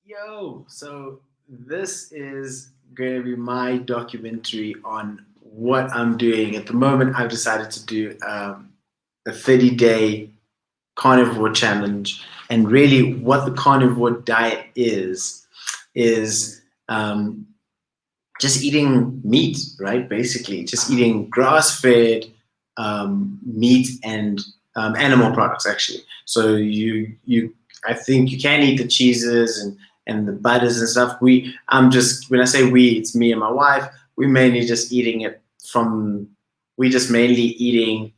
Yo, so this is going to be my documentary on what I'm doing. At the moment, I've decided to do a 30-day carnivore challenge. And really, what the carnivore diet is just eating meat, right? Basically, just eating grass-fed meat and animal products, actually. So I think you can eat the cheeses and the butters and stuff. I'm just when I say we, it's me and my wife. We mainly just eating it from. We just mainly eating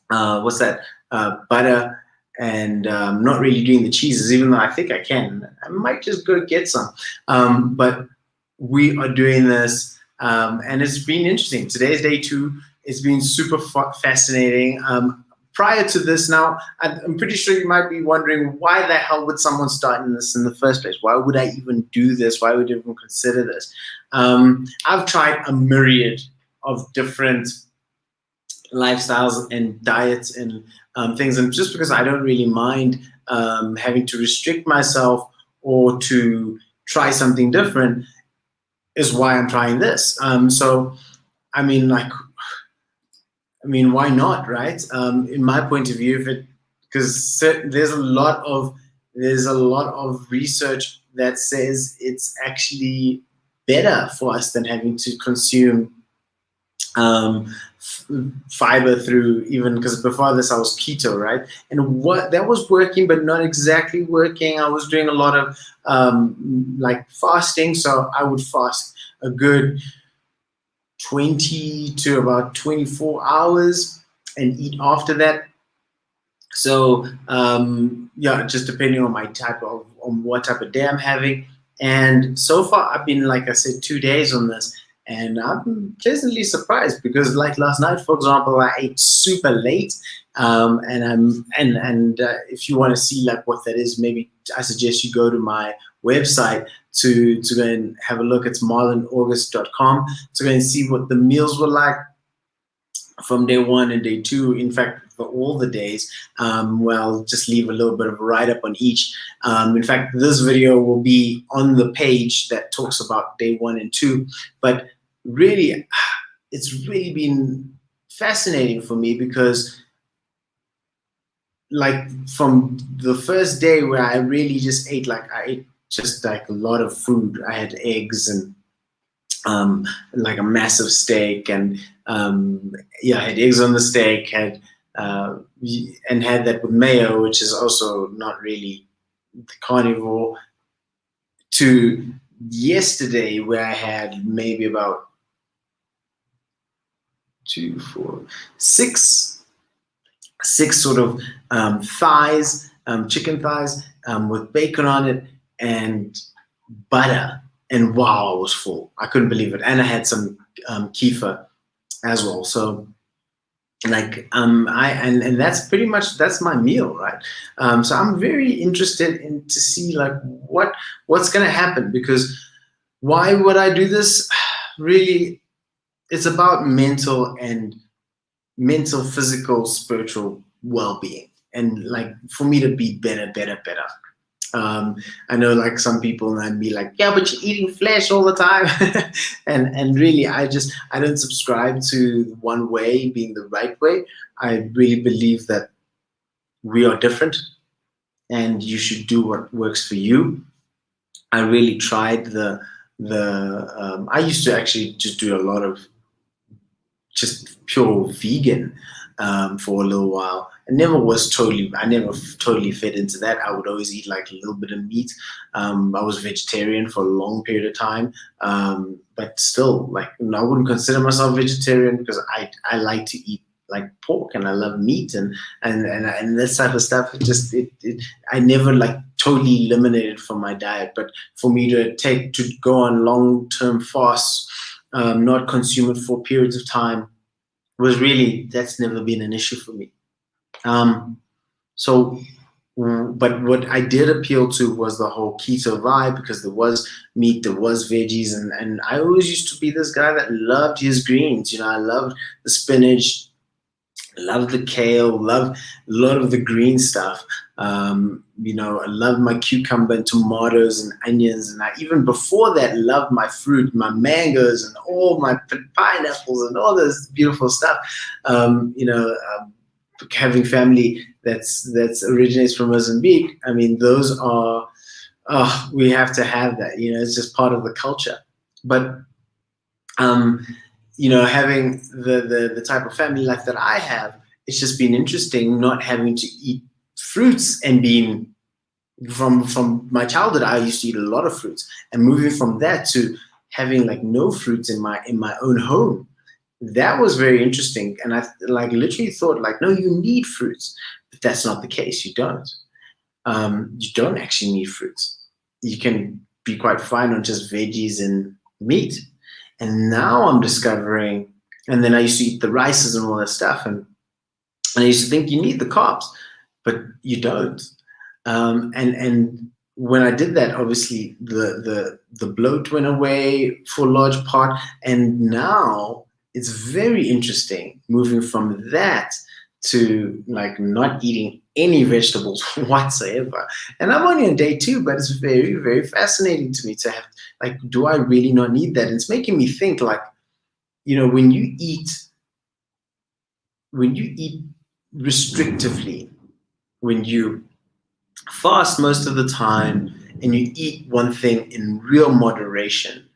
what's that butter and not really doing the cheeses. Even though I think I can, I might just go get some. But we are doing this, and it's been interesting. Today's day two. It's been super fascinating. Prior to this, now I'm pretty sure you might be wondering why the hell would someone start in this in the first place? Why would I even do this? Why would I even consider this? I've tried a myriad of different lifestyles and diets and things, and just because I don't really mind having to restrict myself or to try something different is why I'm trying this. So, I mean, why not, right? In my point of view, because there's a lot of research that says it's actually better for us than having to consume fiber through, even because before this I was keto, right? And what that was working, but not exactly working. I was doing a lot of like fasting, so I would fast a good 20 to about 24 hours and eat after that. So yeah, just depending on on what type of day I'm having. And so far I've been, like I said, 2 days on this, and I'm pleasantly surprised because, like last night, for example, I ate super late. And if you want to see like what that is, maybe I suggest you go to my website to go and have a look. It's marlonaugust.com to go and see what the meals were like from day one and day two. In fact, for all the days, well, just leave a little bit of a write-up on each. In fact, this video will be on the page that talks about day one and two. But really, it's really been fascinating for me because, like, from the first day where I really just ate, like, I ate just like a lot of food. I had eggs and like a massive steak, and yeah, I had eggs on the steak, and had that with mayo, which is also not really the carnivore. To yesterday, where I had maybe about 2, 4, 6 sort of thighs, chicken thighs with bacon on it and butter. And wow, I was full. I couldn't believe it. And I had some kefir as well. So like and that's pretty much, that's my meal, right? So I'm very interested in to see like what's gonna happen, because why would I do this? Really, it's about mental, physical, spiritual well-being, and like for me to be better. I know like some people might be like, yeah, but you're eating flesh all the time. and really, I don't subscribe to one way being the right way. I really believe that we are different and you should do what works for you. I really tried I used to actually just do a lot of just pure vegan for a little while. I never totally fit into that. I would always eat like a little bit of meat. I was vegetarian for a long period of time, but still, like, I wouldn't consider myself vegetarian because I like to eat like pork and I love meat and this type of stuff. I never like totally eliminated from my diet. But for me to go on long-term fasts, not consume it for periods of time, that's never been an issue for me. So, but what I did appeal to was the whole keto vibe, because there was meat, there was veggies, and I always used to be this guy that loved his greens. I loved the spinach, love the kale, love a lot of the green stuff. I love my cucumber and tomatoes and onions. And I, even before that, loved my fruit, my mangoes and all my pineapples and all this beautiful stuff. Having family that's originates from Mozambique, I mean, those are, oh, we have to have that. It's just part of the culture. But having the type of family life that I have, it's just been interesting not having to eat fruits and being from my childhood. I used to eat a lot of fruits, and moving from that to having like no fruits in my own home, that was very interesting. And I like literally thought like, no, you need fruits, but that's not the case. You don't. You don't actually need fruits. You can be quite fine on just veggies and meat. And now I'm discovering, and then I used to eat the rices and all that stuff, and I used to think you need the carbs, but you don't. And when I did that, obviously the bloat went away for a large part, and now it's very interesting moving from that to like not eating any vegetables whatsoever. And I'm only on day 2, but it's very, very fascinating to me to have, like, do I really not need that? And it's making me think like, when you eat restrictively, when you fast most of the time and you eat one thing in real moderation,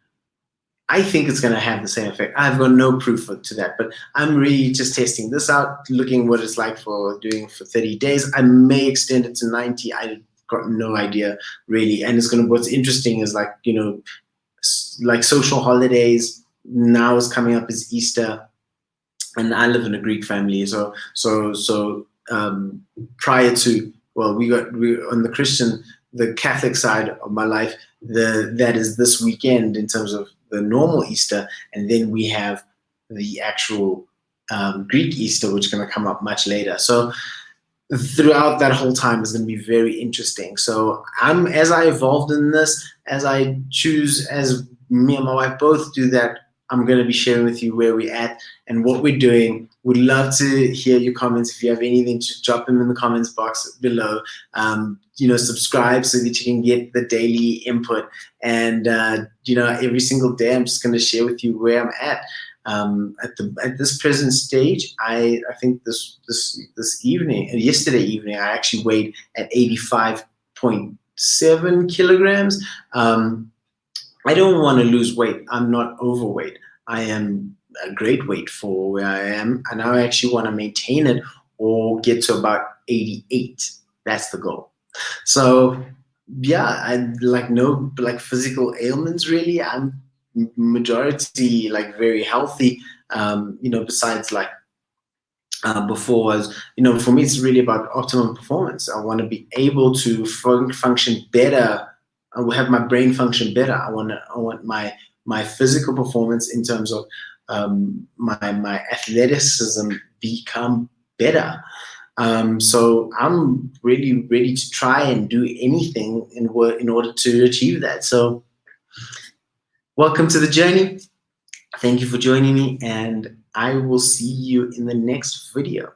I think it's going to have the same effect. I've got no proof to that, but I'm really just testing this out, looking what it's like for doing for 30 days. I may extend it to 90. I got no idea really. And what's interesting is like, like social holidays now is coming up is Easter, and I live in a Greek family. So prior to, well, we on the Catholic side of my life, that is this weekend in terms of the normal Easter, and then we have the actual Greek Easter, which is going to come up much later. So throughout that whole time is going to be very interesting. So as I evolved in this, as I choose, as me and my wife both do that, I'm going to be sharing with you where we're at and what we're doing. Would love to hear your comments. If you have anything, just drop them in the comments box below. Subscribe so that you can get the daily input. And every single day, I'm just going to share with you where I'm at. At this present stage, I think yesterday evening, I actually weighed at 85.7 kilograms. I don't want to lose weight. I'm not overweight. I am a great weight for where I am, and I actually want to maintain it or get to about 88. That's the goal. So yeah, I no physical ailments really. I'm majority very healthy. Besides before was, for me, it's really about optimum performance. I want to be able to function better. I will have my brain function better. I want my physical performance in terms of my athleticism become better. So I'm really ready to try and do anything in order to achieve that. So welcome to the journey. Thank you for joining me, and I will see you in the next video.